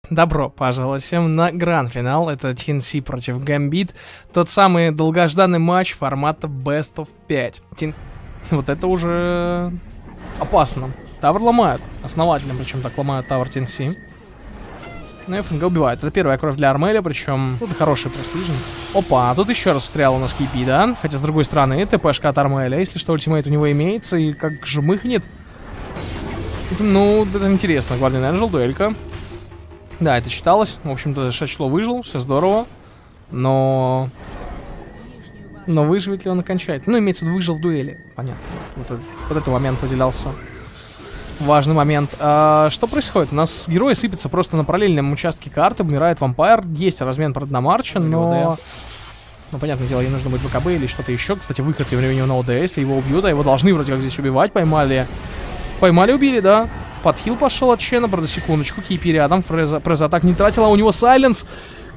Добро пожаловать всем на гранд-финал. Это TNC против GAMBIT. Тот самый долгожданный матч формата Best of 5. Вот это уже опасно. Тавр ломают. Основательно, причем так ломают тавр TNC. Ну и ФНГ убивает. Это первая кровь для Армеля, причем тут хороший престижный. Опа, тут еще раз встрял у нас KP, да? Хотя с другой стороны, ТПшка от Армеля. Если что, ультимейт у него имеется, и как жмыхнет. Ну, это интересно. Guardian Angel, дуэлька. Да, это читалось. В общем-то, Шачло выжил, все здорово. Но выживет ли он окончательно? Ну, имеется в виду, выжил в дуэли. Понятно. Вот этот момент выделялся. Важный момент. Что происходит? У нас герои сыпятся просто на параллельном участке карты. Умирает вампир. Есть размен, правда, на Марча, но... Ну, понятное дело, ей нужно будет ВКБ или что-то еще. Кстати, выход тем временем на ОД. Если его убьют, а его должны вроде как здесь убивать. Поймали, убили, да. Подхил пошел от Чена, правда, секундочку. Кейпи рядом, Фреза так не тратила, а у него сайленс.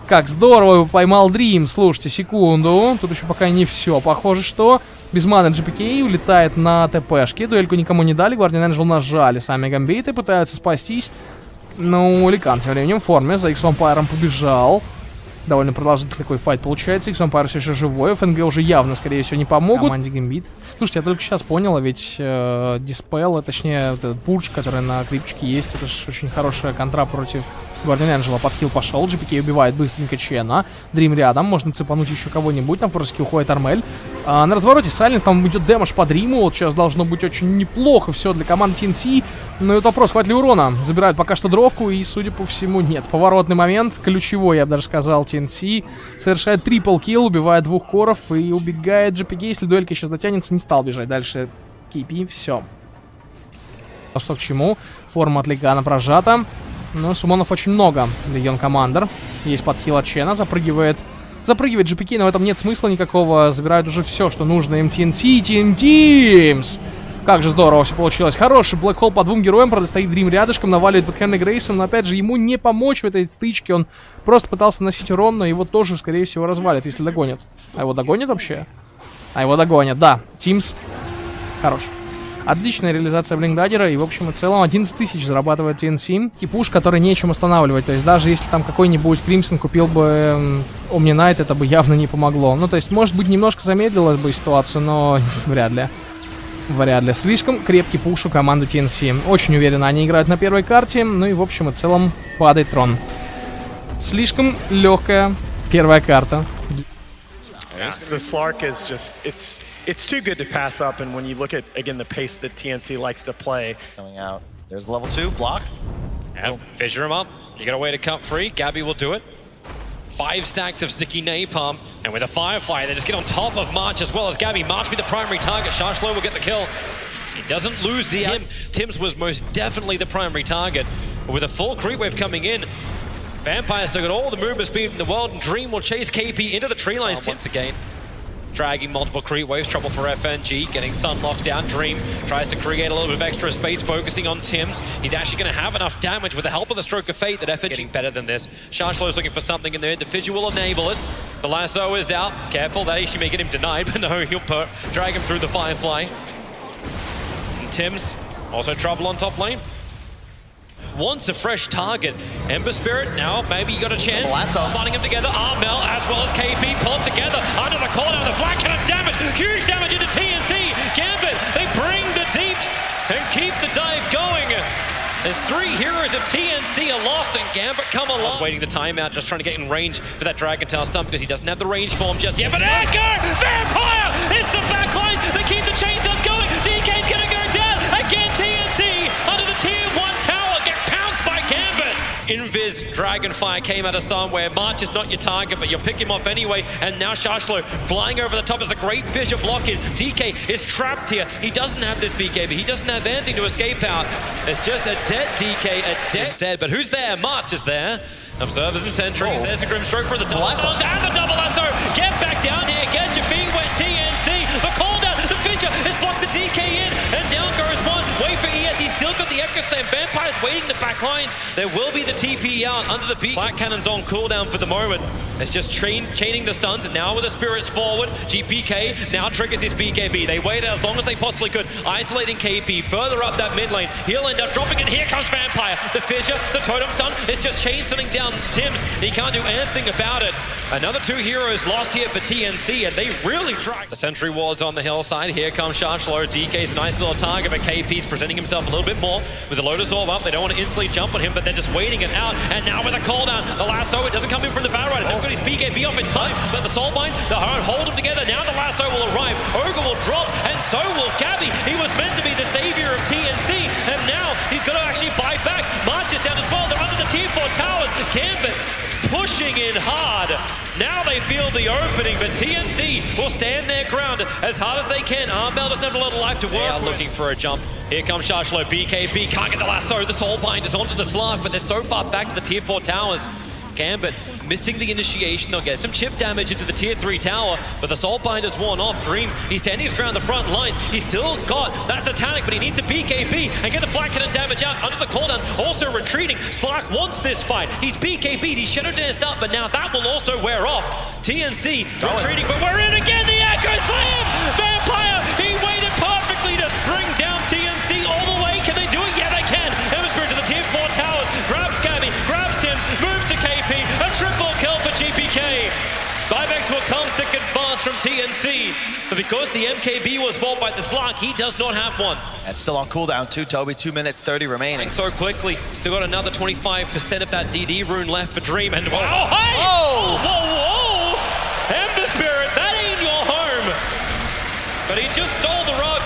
Как здорово, поймал Дрим. Слушайте, секунду. Тут еще пока не все. Похоже, что без маны GPK улетает на ТПшке. Дуэльку никому не дали. Guardian Angel нажали сами гамбиты, пытаются спастись. Ну, Ликан тем временем в форме. За X-вампиром побежал. Довольно продолжительный такой файт получается. X-вампир все еще живой. ФНГ уже явно, скорее всего, не помогут. Команде гамбит. Слушайте, я только сейчас понял, ведь диспел, точнее, вот этот пуш, который на крипчике есть, это же очень хорошая контра против Guardian Angel. Подхил пошел, GPK убивает быстренько Чена. Дрим рядом, можно цепануть еще кого-нибудь. На форске уходит Армель. На развороте Сайленс, там идет дэмэдж по Дриму. Вот сейчас должно быть очень неплохо все для команды TNC. Но это вопрос, хватит ли урона? Забирают пока что дровку и, судя по всему, нет. Поворотный момент, ключевой, я бы даже сказал, TNC. Совершает трипл килл, убивает двух коров и убегает GPK. Если дуэлька сейчас дотянется, не стал бежать дальше. KP, все. Что к чему? Форма от Легана прожата. Но сумонов очень много. Легион Командер. Есть подхил от Чена, запрыгивает GPK, но в этом нет смысла никакого. Забирают уже все, что нужно им TNC. TNT! Как же здорово все получилось. Хороший блэкхолл по двум героям. Правда, стоит Дрим рядышком, наваливает бэкхэнда Грейсом. Но опять же, ему не помочь в этой стычке. Он просто пытался наносить урон, но его тоже, скорее всего, развалит, если догонят. А его догонят вообще? А его догонят, да. Тимс. Хорош. Отличная реализация Блинкдаггера. И, в общем и целом, 11 тысяч зарабатывает TNC. И пуш, который нечем останавливать. То есть, даже если там какой-нибудь Кримсон купил бы Omni Knight, это бы явно не помогло. Ну, то есть, может быть, немножко замедлилась бы ситуацию, но вряд ли. Вряд ли. Слишком крепкий пуш у команды TNC. Очень уверенно они играют на первой карте. Ну и, в общем и целом, падает трон. Слишком легкая первая карта. It's too good to pass up, and when you look at, again, the pace that TNC likes to play. Coming out. There's level 2, block. And fissure him up. You got a way to cut free. Gabby will do it. 5 stacks of sticky napalm, and with a Firefly, they just get on top of March as well as Gabby. March will be the primary target. Shashlo will get the kill. He doesn't lose the aim. Tims was most definitely the primary target, but with a full creep wave coming in, Vampire still got all the movement speed in the world, and Dream will chase KP into the tree lines once again. Dragging multiple creep waves, trouble for FNG, getting stun locked down. Dream tries to create a little bit of extra space, focusing on Tims. He's actually going to have enough damage with the help of the Stroke of Fate that FNG getting better than this. Shashlo's looking for something in there. Diffusion will enable it. The lasso is out. Careful, that actually may get him denied, but no, he'll drag him through the Firefly. And Tims, also trouble on top lane. Wants a fresh target. Ember Spirit, now maybe you got a chance. Finding them together. Armel as well as KP pulled together. Under the corner, the flag cannon damage. Huge damage into TNC. Gambit, they bring the deeps and keep the dive going. As 3 heroes of TNC are lost and Gambit come along. Waiting the timeout, just trying to get in range for that Dragon Tail stun because he doesn't have the range form just yet. But Edgar! Vampire! It's the backlines that keep the chainsaws going. DK's gonna go down. Again, TNC under the tier 1 tower get pounced by Gambit. Invis Dragonfire came out of somewhere. March is not your target, but you'll pick him off anyway. And now Shashlo flying over the top as a great fissure block in. DK is trapped here. He doesn't have this BKB. He doesn't have anything to escape out. It's just a dead DK, a dead instead. But who's there? March is there. Observers and sentries. There's a Grimstroke for the double stones and the double lasso. Get back down here. Get your feet wet, TNC. The call down. The fissure has blocked the DK in. And down goes one. Wait for ES. He's still got the Echo Slam. Vampire's waiting the back lines. There will be the TP out under the beat. Black Cannon's on cooldown for the moment. It's just chaining the stuns, and now with the spirits forward, GPK now triggers his BKB. They waited as long as they possibly could, isolating KP further up that mid lane. He'll end up dropping it. Here comes Vampire. The fissure, the totem stun is just chain stunning down Tims. He can't do anything about it. Another 2 heroes lost here for TNC, and they really tried. The sentry ward's on the hillside. Here comes Shashlo. DK's a nice little target, but KP's presenting himself a little bit more with the Lotus Orb up. They don't want to instantly jump on him, but they're just waiting it out. And now with a cooldown, the lasso, it doesn't come in from the Battle Rider. They've got his BKB off in time, but the Soulbind, the hold them together. Now the lasso will arrive. Ogre will drop, and so will Gabby. He was meant to be the savior of TNC, and now he's got to actually buy back. March is down as well. They're under the tier 4 towers. GAMBIT pushing in hard. Now they feel the opening, but TNC will stand their ground as hard as they can. Armel doesn't have a lot of life to work. They are looking for a jump. Here comes Shashlo. BKB can't get the lasso. The Soulbind is onto the Slark, but they're so far back to the tier 4 towers. GAMBIT missing the initiation. They'll get some chip damage into the tier 3 tower, but the Soulbind is worn off. Dream, he's standing his ground the front lines. He's still got that satanic, but he needs a BKB and get the flat cannon damage out under the cooldown. Also retreating. Slark wants this fight. He's BKB'd, he's shadow danced up, but now that will also wear off. TNC retreating, but we're in again. The Echo Slam! Vampire, he waited perfectly to bring down TNC all the way. Can they do it? Yeah, they can. Hemisphere to the tier 4 towers. Grabs Gabby, grabs Tims, moves to KP. A triple kill for GPK. Buybacks will come thick and fast from TNC. But because the MKB was bought by the Slark, he does not have one. And still on cooldown too, Toby. 2 minutes 30 remaining. And so quickly, still got another 25% of that DD rune left for Dream. And wow, hey! Oh! Whoa! Ember Spirit, that ain't your home. But he just stole the rug.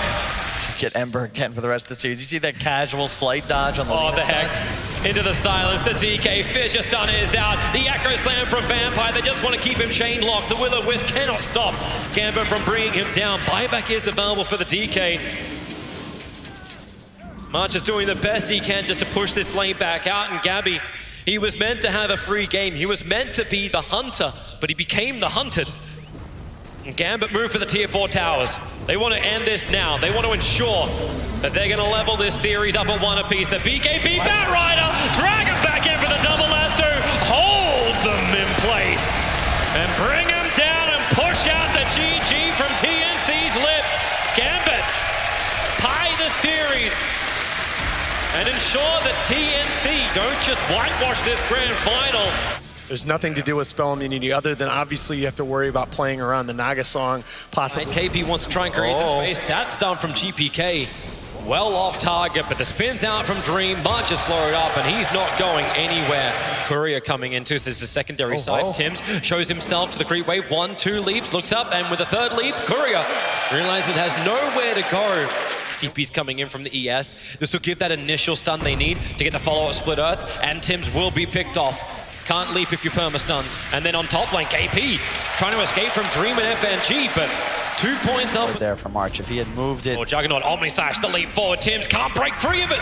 Get Ember again for the rest of the series. You see that casual slight dodge on the the Hex into the silence. The DK Fissure stun is out. The Echo Slam from Vampire. They just want to keep him chain locked. The Will-O-Wisp cannot stop GAMBIT from bringing him down. Buyback is available for the DK. March is doing the best he can just to push this lane back out. And Gabby, he was meant to have a free game. He was meant to be the hunter, but he became the hunted. And GAMBIT move for the tier 4 towers. They want to end this now. They want to ensure that they're going to level this series up at 1 apiece. The BKB Bat Rider, drag him back in for the double lasso, hold them in place, and bring him down and push out the GG from TNC's lips. GAMBIT tie the series and ensure that TNC don't just whitewash this grand final. There's nothing to do with spell immunity other than obviously you have to worry about playing around the Naga song, possibly. KP wants to try and create some space. That's done from GPK. Well off target, but the spin's out from Dream. March is slowed up, and he's not going anywhere. Courier coming into, so this is the secondary side. Tims shows himself to the creep wave. 1, 2 leaps, looks up, and with a third leap, Courier realizes it has nowhere to go. TP's coming in from the ES. This will give that initial stun they need to get the follow-up Split Earth, and Tims will be picked off. Can't leap if you're perma-stunned. And then on top lane, KP trying to escape from Dream and FNG, but 2 points up. There for March. If he had moved it. Juggernaut, Omni Slash, the leap forward. Tims can't break free of it.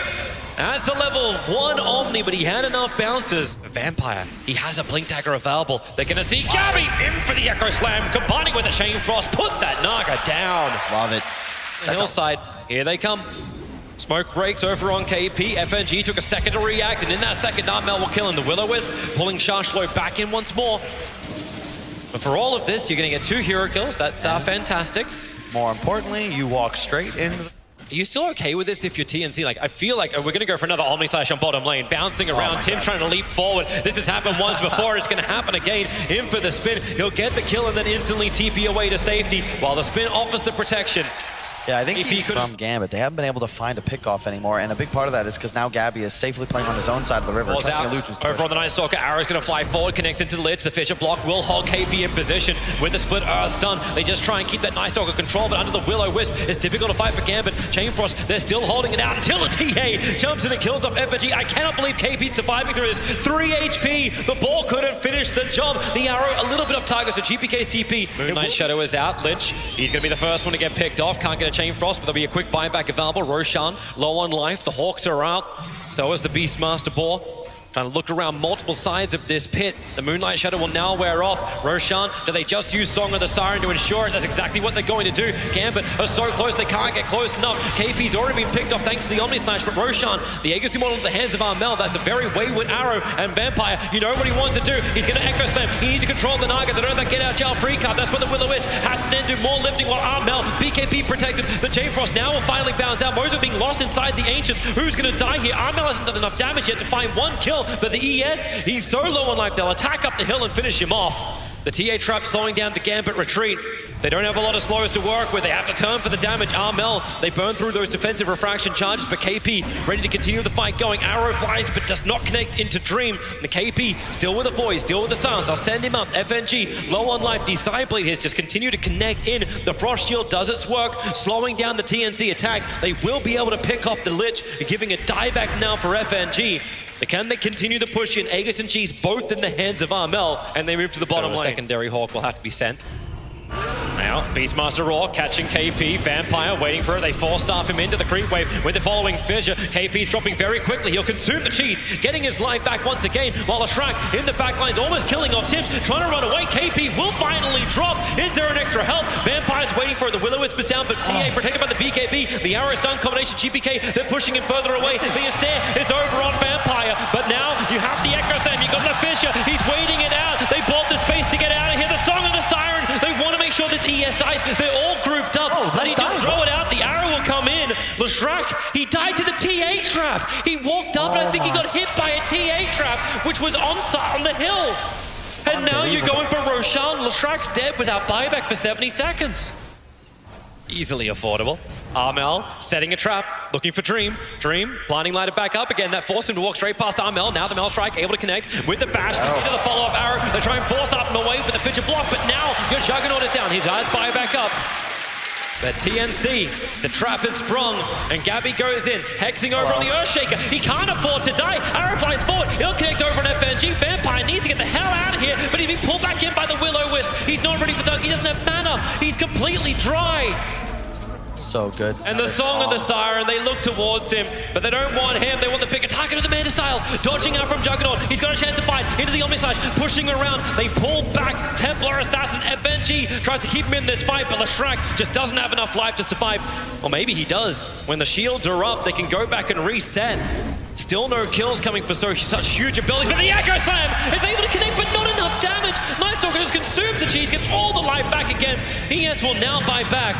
That's the level 1 Omni, but he had enough bounces. Vampire, he has a Blink Dagger available. They're going to see Gabby in for the Echo Slam, combining with the Chain Frost. Put that Naga down. Love it. The hillside, here they come. Smoke breaks over on KP. FNG took a second to react, and in that second, Armel will kill him. The Will-O-Wisp pulling Shashlo back in once more. But for all of this, you're going to get 2 hero kills. That's fantastic. More importantly, you walk straight in. Are you still okay with this if you're TNC? Like, I feel like we're going to go for another Omni Slash on bottom lane. Bouncing around, Tim's trying to leap forward. This has happened once before. It's going to happen again. In for the spin. He'll get the kill and then instantly TP away to safety while the spin offers the protection. Yeah, I think he's from GAMBIT. They haven't been able to find a pick-off anymore, and a big part of that is because now Gabby is safely playing on his own side of the river. Over on the Night Stalker, Arrow's going to fly forward, connects into the ledge. The Fissure block will hold KP in position with the Split Earth stun. They just try and keep that Night Stalker control, but under the Will-O-Wisp, it's difficult to fight for GAMBIT. Chain Frost, they're still holding it out until the TA jumps in and kills off FNG. I cannot believe KP's surviving through this. 3 HP. The ball couldn't finish the job. The Arrow a little bit off target, so GPK's TP. Moonlight Shadow is out. Lich, he's going to be the first one to get picked off. Can't get a Chain Frost, but there'll be a quick buyback available. Roshan low on life. The Hawks are out. So is the Beastmaster Boar. Trying to look around multiple sides of this pit. The Moonlight Shadow will now wear off. Roshan, do they just use Song of the Siren to ensure it? That's exactly what they're going to do. Gambit are so close, they can't get close enough. KP's already been picked off thanks to the Omni Slash, but Roshan, the Agency model in the hands of Armel, that's a very wayward arrow. And Vampire, you know what he wants to do. He's going to Echo Slam. He needs to control the Naga. They don't have that get out jail free card. That's what the Will-O-Wisp has to then do more lifting while Armel, BKB protected. The Chain Frost now will finally bounce out. Mozo being lost inside the Ancients. Who's going to die here? Armel hasn't done enough damage yet to find one kill, but the ES, he's so low on life, they'll attack up the hill and finish him off. The TA trap slowing down the Gambit retreat. They don't have a lot of slows to work with. They have to turn for the damage. Armel, they burn through those defensive refraction charges, but KP ready to continue the fight going. Arrow flies, but does not connect into Dream. The KP still with the voice, still with the silence. They'll send him up. FNG low on life. The side blade has just continued to connect in. The Frost Shield does its work, slowing down the TNC attack. They will be able to pick off the Lich, giving a dieback now for FNG. Can they continue to push in? Aegis and Cheese both in the hands of Armel, and they move to the bottom lane. Secondary Hawk will have to be sent. Now, Beastmaster Raw catching KP, Vampire waiting for it. They four-staff him into the creep wave with the following fissure. KP's dropping very quickly. He'll consume the cheese, getting his life back once again, while the Shrek in the back line's almost killing off Tips, trying to run away. KP will finally drop. Is there an extra help? Vampire's waiting for it. The Will-O-Wisp is down, but TA protected by the BKB. The arrow stun combination, GPK, they're pushing him further away. The Astaire is over on Vampire, but now you have the Echo Slam. You got the fissure. He's waiting it out. They bought the space to get out of here. The Song of the Siren. They want to make sure this ES dies. They're all grouped up. Let he just throw it out. The arrow will come in. Leshrac, he died to the TA trap. He walked up and I think he got hit by a TA trap, which was on the hill. And now you're going for Roshan. Leshrac's dead without buyback for 70 seconds. Easily affordable. Armel setting a trap, looking for Dream. Dream, blinding light it back up again. That forced him to walk straight past Armel. Now the Melstrike able to connect with the bash into the follow-up arrow. They try and force up him away with the pitcher block, but now your Juggernaut is down. His eyes buy back up. But TNC, the trap is sprung, and Gabby goes in, hexing over on the Earthshaker. He can't afford to die. Arrow flies forward. He'll connect over on FNG. Vampire needs to get the hell out of here, but he's been pulled back in by the Will-O-Wisp. He's not ready for Dunk. He doesn't have mana. He's completely dry. So good. And the Song of the Siren, they look towards him, but they don't want him. They want the pick. Attack into the Manta style. Dodging out from Juggernaut. He's got a chance to fight into the Omni Slash. Pushing around. They pull back. Templar Assassin. FNG tries to keep him in this fight, but Leshrac just doesn't have enough life to survive. Or maybe he does. When the shields are up, they can go back and reset. Still no kills coming for such huge abilities, but the Echo Slam is able to connect, but not enough damage. Night Stalker just consumes the cheese, gets all the life back again. ES will now buy back.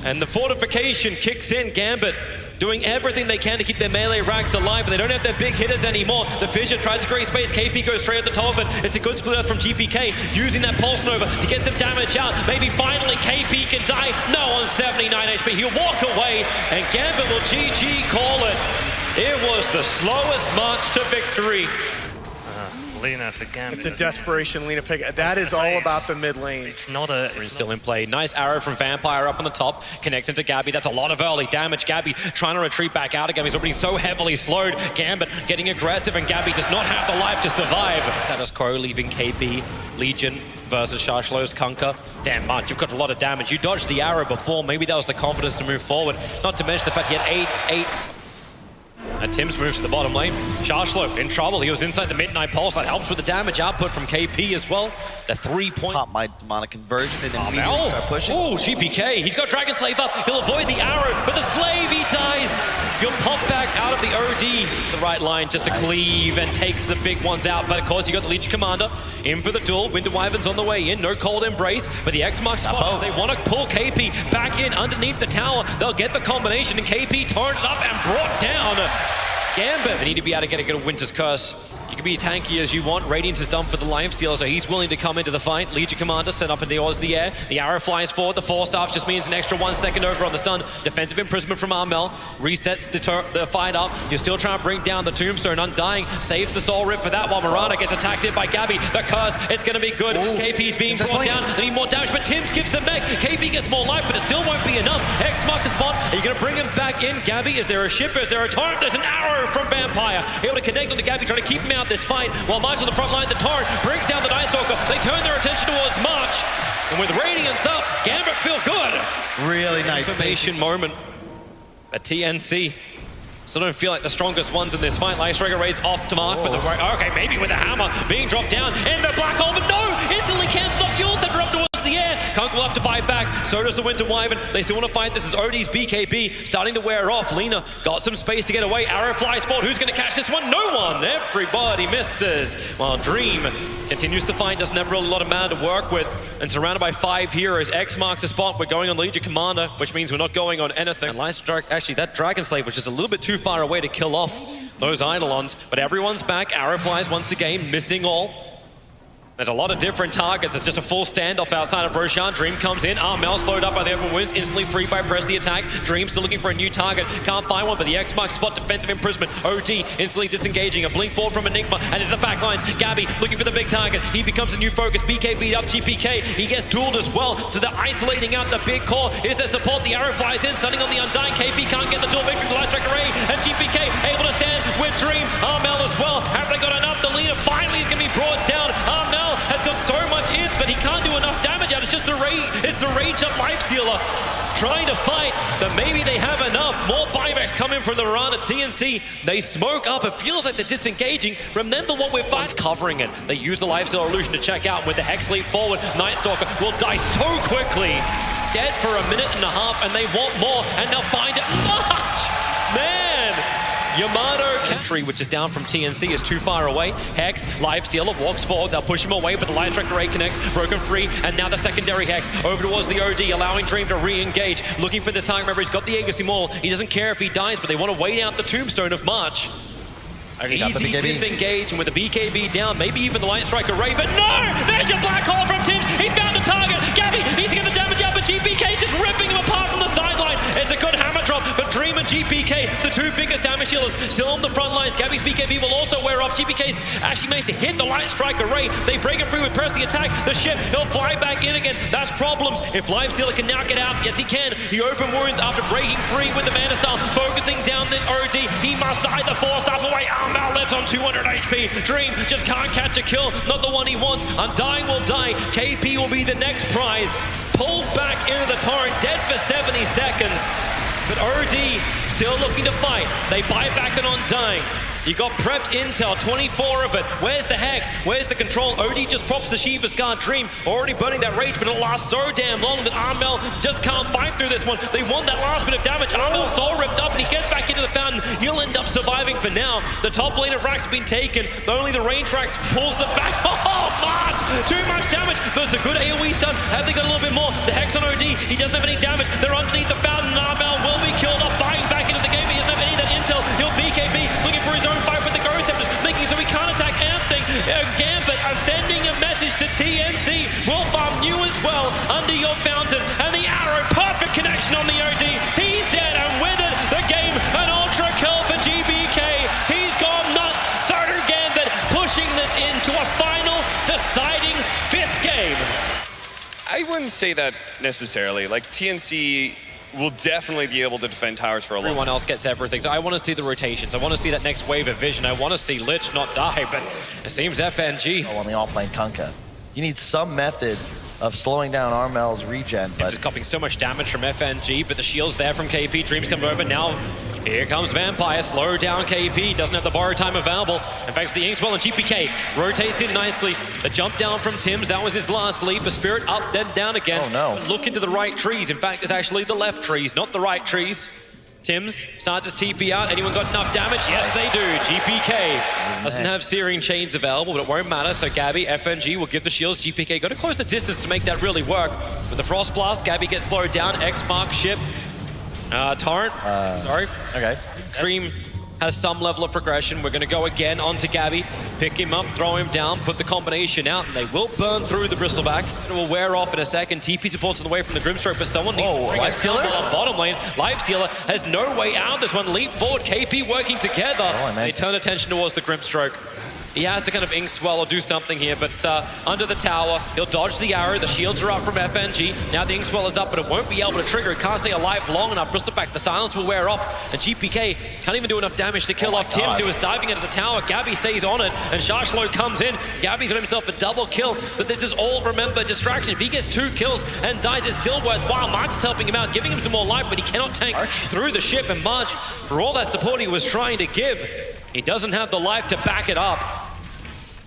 And the fortification kicks in. Gambit doing everything they can to keep their melee ranks alive, but they don't have their big hitters anymore. The Fissure tries to create space. KP goes straight at the top of it. It's a good split out from GPK, using that Pulse Nova to get some damage out. Maybe finally KP can die. No, on 79 HP. He'll walk away, and Gambit will GG call it. It was the slowest march to victory. Lina for Gambit. It's a desperation Lina pick. That is all about the mid lane. It's not a... It's still in play. Nice arrow from Vampire up on the top. Connects into Gabby. That's a lot of early damage. Gabby trying to retreat back out again. He's already so heavily slowed. Gambit getting aggressive, and Gabby does not have the life to survive. Status Quo leaving KP. Legion versus Shashlo's Kunkka. Damn much. You've got a lot of damage. You dodged the arrow before. Maybe that was the confidence to move forward. Not to mention the fact he had 8. And Tim's moves to the bottom lane. Shashlo in trouble. He was inside the Midnight Pulse. That helps with the damage output from KP as well. The 3-point... Pop my mana conversion and then immediately start pushing. Oh, GPK. He's got Dragon Slave up. He'll avoid the arrow, but the Slave, he dies. You'll pop back out of the OD. The right line just to cleave and takes the big ones out. But of course, you got the Legion Commander in for the duel. Winter Wyvern's on the way in. No Cold Embrace, but the X-Mark spot. They want to pull KP back in underneath the tower. They'll get the combination, and KP turned it up and brought down Gambit. They need to be able to get a Winter's Curse. You can be tanky as you want. Radiance is done for the Lifesteal, so he's willing to come into the fight. Legion Commander set up in the air. The arrow flies forward. The Four Staff just means an extra 1 second over on the stun. Defensive imprisonment from Armel. Resets the fight up. You're still trying to bring down the Tombstone. Undying saves the Soul Rip for that while Mirana gets attacked in by Gabby. The Curse, it's going to be good. Ooh. KP's being brought down. They need more damage, but Tim skips the mech. KP gets more life, but it still won't be enough. X marks the spot. Are you going to bring him back in? Gabby, is there a shipper? Is there a torrent? There's an arrow from Vampire. Able to connect onto Gabby, trying to keep him out this fight. While March on the front line, the torrent brings down the Night Stalker. They turn their attention towards March. And with Radiance up, Gambit feel good. Really nice Information moment at TNC. Still don't feel like the strongest ones in this fight. Lightstriker Ray's off to mark, but okay, maybe with a hammer being dropped down in the black hole, but no! Instantly can't stop Yule Center up towards the air. Kunk will have to bite back. So does the Winter Wyvern. They still want to fight. This is OD's BKB starting to wear off. Lena got some space to get away. Arrow flies forward. Who's going to catch this one? No one. Everybody misses. While Dream continues to fight. Doesn't have really a lot of mana to work with. And surrounded by 5 heroes. X marks the spot. We're going on Legion Commander, which means we're not going on anything. And actually, that Dragon Slave was just a little bit too far away to kill off those Eidolons. But everyone's back. Arrow flies once again, missing all. There's a lot of different targets. It's just a full standoff outside of Roshan. Dream comes in. Armel slowed up by the open wounds. Instantly freed by Press the attack. Dream still looking for a new target. Can't find one, but the X marks spot defensive imprisonment. OD instantly disengaging. A blink forward from Enigma. And into the back lines. Gabby looking for the big target. He becomes a new focus. BKB up GPK. He gets dueled as well. So they're isolating out the big core. Is there support? The arrow flies in. Stunning on the Undying. KP can't get the duel victory to Lightstriker Ray. And GPK able to stand with Dream. Armel as well. Have they got enough? The leader finally is going to be brought down. Armel has got so much in, but he can't do enough damage out. It's just the rage up Lifestealer trying to fight, but maybe they have enough. More buybacks coming from the run at TNC. They smoke up. It feels like they're disengaging. Remember what we're fighting. Covering it. They use the Lifestealer illusion to check out. With the Hex leap forward, Nightstalker will die so quickly. Dead for a minute and a half, and they want more, and they'll find it much. Man! Yamato Country, which is down from TNC, is too far away. Hex, Lifestealer walks forward. They'll push him away, but the Lightstriker Ray connects. Broken free, and now the secondary Hex over towards the OD, allowing Dream to re-engage. Looking for this target. Remember, he's got the Aegis Immortal. He doesn't care if he dies, but they want to wait out the Tombstone of March. Easy disengage, and with the BKB down, maybe even the Lightstriker Ray, but no! There's your black hole from Tims. He found the target. Gabby needs to get the damage out, but GPK just ripping him apart from the sideline. It's a good hammer drop, but Dream and GPK, the 2 biggest damage dealers, still on the front lines. Gabby's BKB will also wear off. GPK's actually managed to hit the Lightstriker Ray. They break it free with Press the attack. The ship, he'll fly back in again. That's problems. If Lifestealer can now get out, yes he can. He open wounds after breaking free with the Mana Style, focusing down this OD. He must die the 4-staff away. Armel lives on 200 HP. Dream just can't catch a kill. Not the one he wants. Undying will die. KP will be the next prize. Pulled back into the torrent, dead for 70 seconds. But OD still looking to fight. They buy back an Undying. You got prepped intel, 24 of it. Where's the Hex? Where's the control? OD just props the Shiva's Guard. Dream already burning that rage, but it lasts so damn long that Armel just can't fight through this one. They want that last bit of damage. Armel's soul ripped up, and he gets back into the fountain. He'll end up surviving for now. The top lane of Rax has been taken. Only the range Rax pulls them back. Oh, March! Too much damage. There's a good AoE stun. Have they got a little bit more? The Hex on OD. He doesn't have any damage. They're underneath the fountain. Armel will be killed off, buying back into the game. He doesn't have any of that intel. He'll BKB, looking for his own fight with the Ghost Scepters, thinking so he can't attack anything. Gambit are sending a message to TNC. We'll farm you as well under your fountain. And the arrow, perfect connection on the OD. He's dead, and with it, the game, an ultra kill for GBK. He's gone nuts. So do Gambit, pushing this into a final, deciding 5th game. I wouldn't say that necessarily. Like, TNC will definitely be able to defend towers for a long time. Everyone else gets everything. So I want to see the rotations. I want to see that next wave of vision. I want to see Lich not die, but it seems FNG. On the offlane Kunkka. You need some method of slowing down Armel's regen, but just copying so much damage from FNG, but the shield's there from KP. Dream's coming over now. Here comes Vampire, slow down KP, doesn't have the borrow time available. In fact, the Inkswell and GPK rotates in nicely. The jump down from Tims, that was his last leap. A Spirit up, then down again. Oh no. But look into the right trees. In fact, it's actually the left trees, not the right trees. Tims starts his TP out. Anyone got enough damage? Yes, they do. GPK doesn't have Searing Chains available, but it won't matter. So Gabby, FNG will give the shields. GPK got to close the distance to make that really work. With the Frost Blast, Gabby gets slowed down. X marks ship. Torrent. Sorry. Okay. Dream has some level of progression. We're going to go again onto Gabby. Pick him up, throw him down, put the combination out, and they will burn through the Bristleback. It will wear off in a second. TP supports on the way from the Grimstroke, but someone needs to bring a stumble on bottom lane. Lifestealer has no way out of this one. Leap forward, KP working together. They turn attention towards the Grimstroke. He has to kind of ink swell or do something here, but under the tower, he'll dodge the arrow. The shields are up from FNG. Now the ink swell is up, but it won't be able to trigger. It can't stay alive long enough. Bristleback, the silence will wear off, and GPK can't even do enough damage to kill off Tims, who is diving into the tower. Gabby stays on it, and Shashlo comes in. Gabby's got himself a double kill, but this is all, remember, distraction. If he gets 2 kills and dies, it's still worthwhile. March is helping him out, giving him some more life, but he cannot tank through the ship, and March, for all that support he was trying to give, he doesn't have the life to back it up.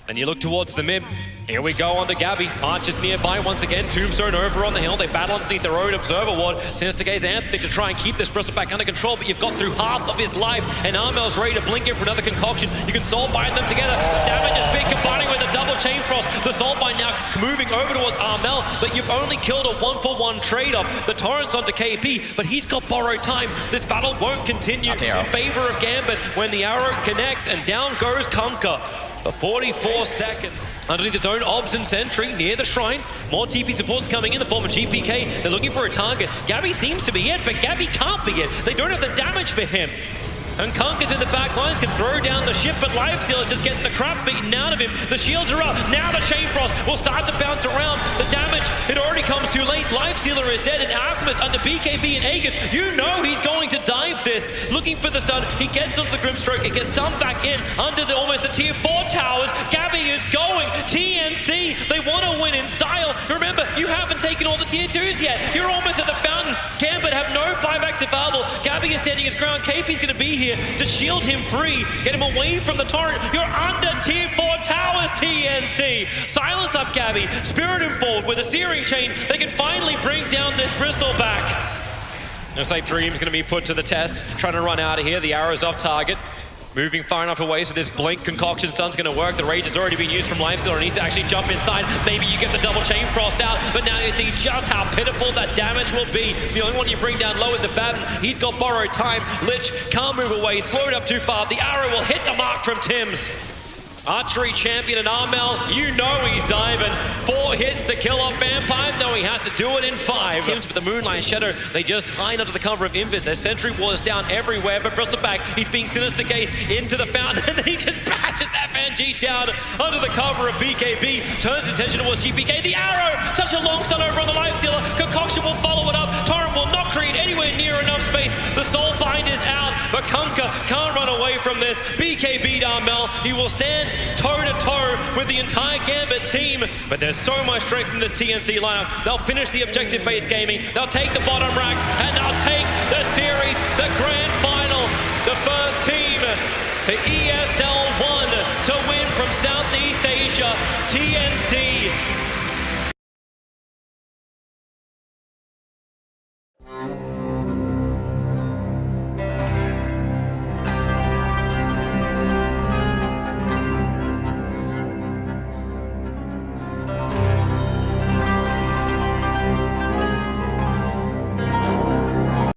And you look towards the mid. Here we go onto Gabby. March is nearby once again. Tombstone over on the hill. They battle underneath their own observer ward. Sinister Gaze Anthony to try and keep this Bristleback under control, but you've got through half of his life, and Armel's ready to blink in for another concoction. You can soul bind them together. Damage is big, combining with a double chain frost. The soul bind now moving over towards Armel, but you've only killed a 1-for-1 trade-off. The torrent's onto KP, but he's got borrowed time. This battle won't continue in favor of Gambit when the arrow connects, and down goes Kunkka. For 44 seconds. Underneath its own Obs and Sentry near the shrine. More TP supports coming in the form of GPK. They're looking for a target. Gabby seems to be it, but Gabby can't be it. They don't have the damage for him. And Kunkka's in the back lines, can throw down the ship, but Lifestealer's just getting the crap beaten out of him. The shields are up. Now the Chain Frost will start to bounce around. The damage, it already comes too late. Lifestealer is dead, and Alchemist under BKB and Aegis. You know he's going to dive this. Looking for the stun. He gets onto the Grimstroke. It gets stunned back in under the almost the tier 4 towers. Gabby is going. TNC, they want to win in style. Remember, you haven't taken all the tier 2s yet. You're almost at the fountain. Gambit have no buybacks available. Gabby is standing his ground. KP's going to be here to shield him free, get him away from the torrent. You're under tier 4 towers, TNC. Silence up Gabby, spirit him forward with a searing chain. They can finally bring down this Bristleback. Looks like Dream's going to be put to the test, trying to run out of here. The arrow's off target. Moving far enough away, so this blink concoction stun's going to work. The rage has already been used from Lifestealer, and needs to actually jump inside. Maybe you get the double chain frost out, but now you see just how pitiful that damage will be. The only one you bring down low is a Batten. He's got borrowed time. Lich can't move away, slowed up too far. The arrow will hit the mark from Tims. Archery champion and Armel, you know he's diving. 4 hits to kill off Vampire, though he has to do it in 5. Tims with the Moonlight Shadow, they just hide under the cover of Invis. Their Sentry Wall is down everywhere, but Bristleback, he's being Sinister Gaze into the fountain, and then he just bashes FNG down under the cover of BKB, turns attention towards GPK. The arrow, such a long stun over on the Lifestealer. Concoction will follow it up. Torrent will not create anywhere near enough space. The Soul Bind is out, but Kunkka can't run away from this. BKB Armel, he will stand toe-to-toe with the entire Gambit team, but there's so much strength in this TNC lineup. They'll finish the objective-based gaming, they'll take the bottom racks, and they'll take the series, the grand final. The first team to ESL 1 to win from Southeast Asia, TNC.